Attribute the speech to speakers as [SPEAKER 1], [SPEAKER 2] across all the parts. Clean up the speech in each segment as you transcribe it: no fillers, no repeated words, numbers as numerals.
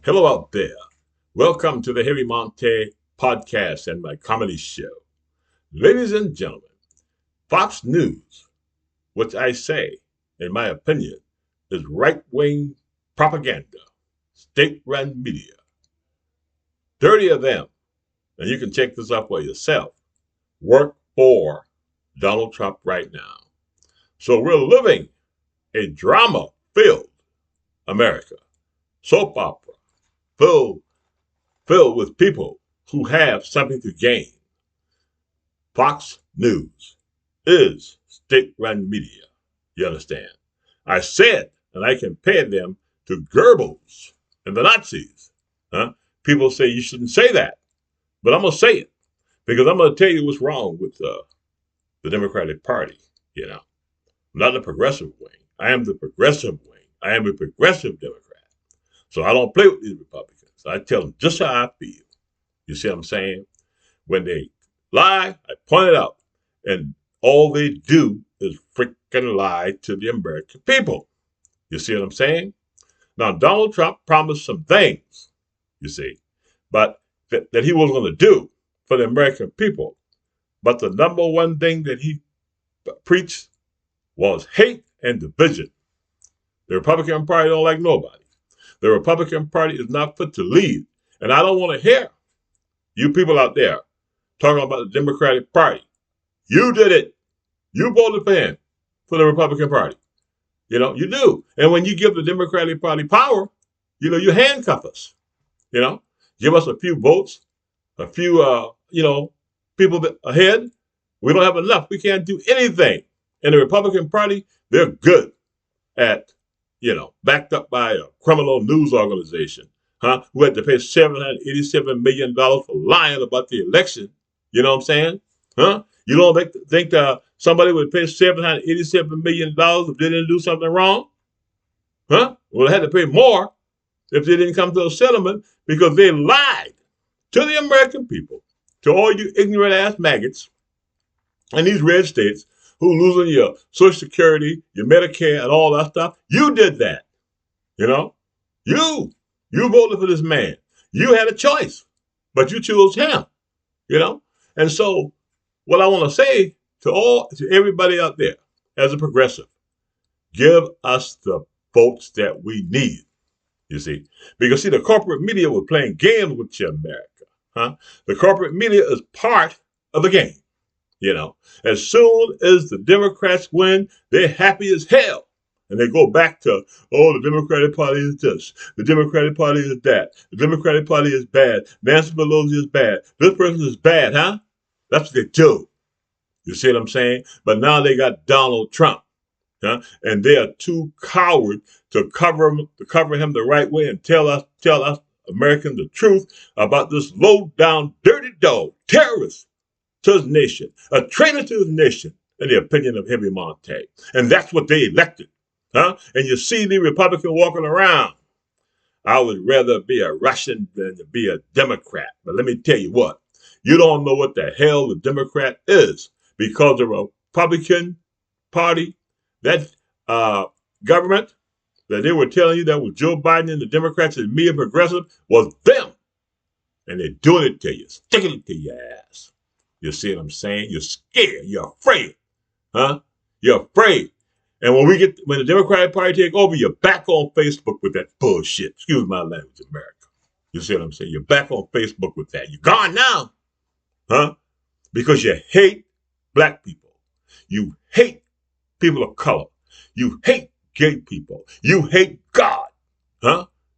[SPEAKER 1] Hello out there. Welcome to the Heavy Montae podcast and my comedy show. Ladies and gentlemen, Fox News, which I say, in my opinion, is right wing propaganda, state run media. 30 of them, and you can check this out for yourself, work for Donald Trump right now. So we're living a drama filled America, soap opera filled with people who have something to gain. Fox News is state-run media. You understand? I said, and I compared them to Goebbels and the Nazis. Huh? People say you shouldn't say that, but I'm going to say it because I'm going to tell you what's wrong with the Democratic Party. I'm not the progressive wing. I am the progressive wing. I am a progressive Democrat. So I don't play with these Republicans. I tell them just how I feel. You see what I'm saying? When they lie, I point it out. And all they do is freaking lie to the American people. You see what I'm saying? Now, Donald Trump promised some things, you see, but that he was going to do for the American people. But the number one thing that he preached was hate and division. The Republican Party don't like nobody. The Republican Party is not fit to lead. And I don't want to hear you people out there talking about the Democratic Party. You did it. You voted for him, for the Republican Party. You do. And when you give the Democratic Party power, you handcuff us. Give us a few votes, a few, people ahead. We don't have enough. We can't do anything. And the Republican Party, they're good at, backed up by a criminal news organization, who had to pay $787 million for lying about the election. You know what I'm saying? You don't think somebody would pay $787 million if they didn't do something wrong? Well, they had to pay more if they didn't come to a settlement because they lied to the American people, to all you ignorant ass maggots in these red states who losing your Social Security, your Medicare, and all that stuff. You did that. You voted for this man. You had a choice, but you chose him. And so what I want to say to everybody out there as a progressive, give us the votes that we need. You see, because the corporate media was playing games with you, America. The corporate media is part of the game. As soon as the Democrats win, they're happy as hell. And they go back to, the Democratic Party is this. The Democratic Party is that. The Democratic Party is bad. Nancy Pelosi is bad. This person is bad, huh? That's what they do. You see what I'm saying? But now they got Donald Trump. And they are too coward to cover him the right way and tell us Americans the truth about this low down, dirty dog, terrorist to his nation, a traitor to his nation, in the opinion of Heavy Montae. And that's what they elected. And you see the Republican walking around. I would rather be a Russian than to be a Democrat. But let me tell you what, you don't know what the hell the Democrat is, because the Republican Party, that government that they were telling you that was Joe Biden and the Democrats and me and progressive, was them. And they're doing it to you, sticking it to your ass. You see what I'm saying? You're scared. You're afraid. You're afraid. And when the Democratic Party take over, you're back on Facebook with that bullshit. Excuse my language, America. You see what I'm saying? You're back on Facebook with that. You're gone now. Because you hate black people. You hate people of color. You hate gay people. You hate God.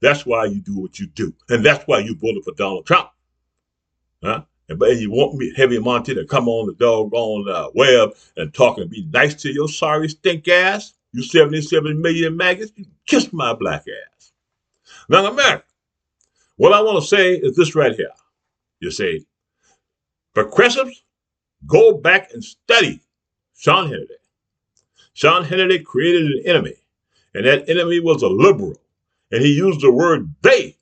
[SPEAKER 1] That's why you do what you do. And that's why you voted for Donald Trump. And you want me, Heavy Montae, to come on the doggone web and talk and be nice to your sorry stink ass? You 77 million maggots? You kiss my black ass. Now, America, what I want to say is this right here. You say, progressives, go back and study Sean Hannity. Sean Hannity created an enemy, and that enemy was a liberal. And he used the word they.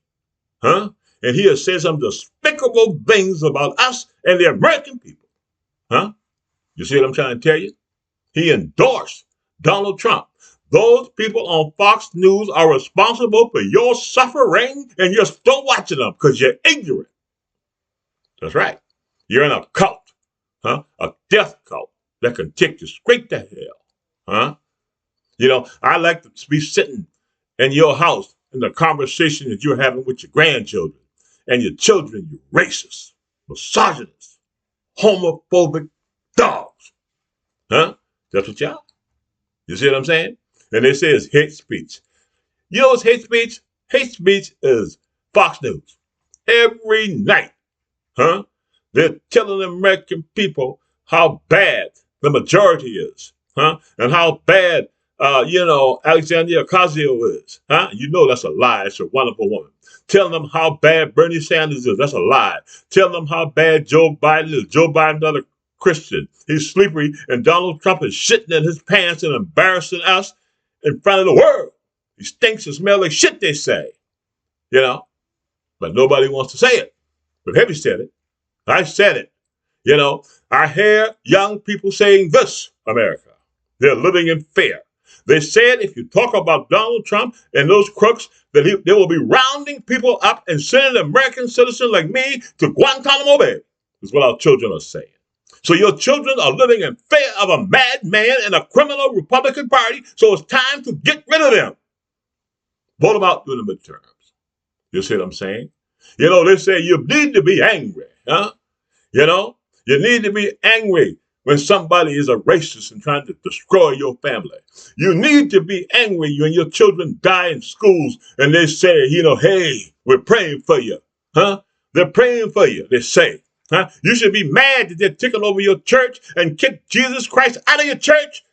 [SPEAKER 1] And he has said some despicable things about us and the American people. You see what I'm trying to tell you? He endorsed Donald Trump. Those people on Fox News are responsible for your suffering, and you're still watching them because you're ignorant. That's right. You're in a cult, huh? A death cult that can take you straight to hell, huh? I like to be sitting in your house in the conversation that you're having with your grandchildren and your children, you racist, misogynist, homophobic dogs, huh? That's what y'all. You see what I'm saying? And they say it's hate speech. You know what's hate speech? Hate speech is Fox News. Every night, huh? They're telling the American people how bad the majority is, huh? And how bad, Alexandria Ocasio is, huh? You know that's a lie. It's a wonderful woman. Telling them how bad Bernie Sanders is. That's a lie. Telling them how bad Joe Biden is. Joe Biden, another Christian. He's slippery, and Donald Trump is shitting in his pants and embarrassing us in front of the world. He stinks and smells like shit, they say. But nobody wants to say it. But Heavy said it. I said it. I hear young people saying this, America. They're living in fear. They said if you talk about Donald Trump and those crooks, that they will be rounding people up and sending American citizens like me to Guantanamo Bay, is what our children are saying. So your children are living in fear of a madman and a criminal Republican Party, so it's time to get rid of them. Vote them out during the midterms. You see what I'm saying? They say you need to be angry, huh? You need to be angry when somebody is a racist and trying to destroy your family. You need to be angry when your children die in schools and they say, hey, we're praying for you, huh? They're praying for you, they say. Huh? You should be mad that they're taking over your church and kick Jesus Christ out of your church.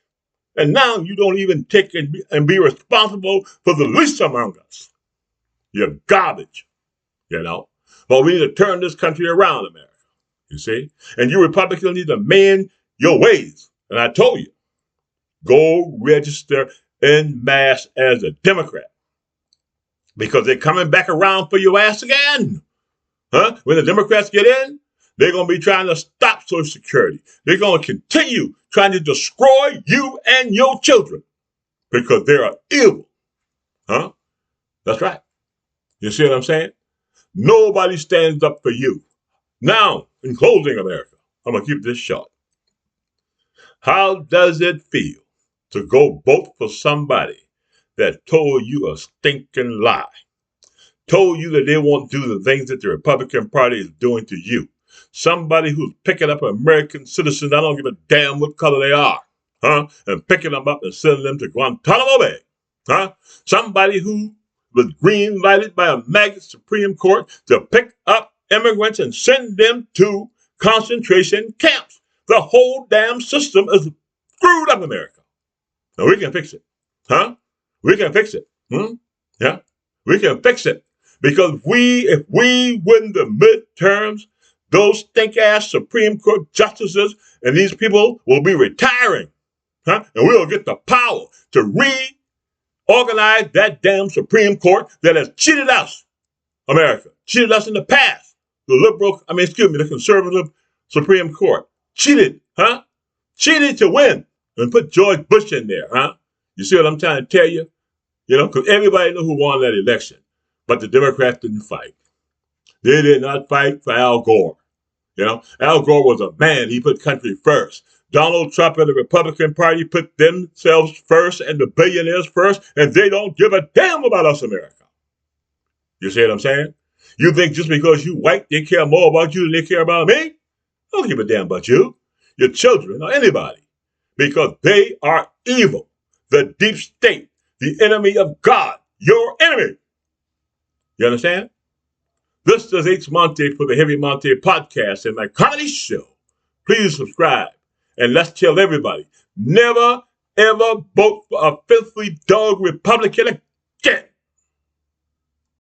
[SPEAKER 1] And now you don't even take and be responsible for the least among us. You're garbage, But we need to turn this country around, America, you see? And you Republicans need to mend your ways. And I told you, go register en masse as a Democrat. Because they're coming back around for your ass again. Huh? When the Democrats get in, they're going to be trying to stop Social Security. They're going to continue trying to destroy you and your children because they are evil. Huh? That's right. You see what I'm saying? Nobody stands up for you. Now, in closing, America, I'm going to keep this short. How does it feel to go vote for somebody that told you a stinking lie? Told you that they won't do the things that the Republican Party is doing to you. Somebody who's picking up American citizens, I don't give a damn what color they are, huh? And picking them up and sending them to Guantanamo Bay, huh? Somebody who was green lighted by a maggot Supreme Court to pick up immigrants and send them to concentration camps. The whole damn system is screwed up, America. And we can fix it, huh? We can fix it, yeah? We can fix it. Because if we win the midterms, those stink-ass Supreme Court justices and these people will be retiring, huh? And we'll get the power to reorganize that damn Supreme Court that has cheated us, America, cheated us in the past. The conservative Supreme Court cheated, huh? Cheated to win and put George Bush in there, huh? You see what I'm trying to tell you? Because everybody knew who won that election. But the Democrats didn't fight. They did not fight for Al Gore. Al Gore was a man. He put country first. Donald Trump and the Republican Party put themselves first and the billionaires first, and they don't give a damn about us, America. You see what I'm saying? You think just because you white, they care more about you than they care about me? I don't give a damn about you, your children, or anybody, because they are evil. The deep state, the enemy of God, your enemy. You understand? This is H. Montae for the Heavy Montae podcast and my comedy show. Please subscribe and let's tell everybody, never, ever vote for a filthy dog Republican again.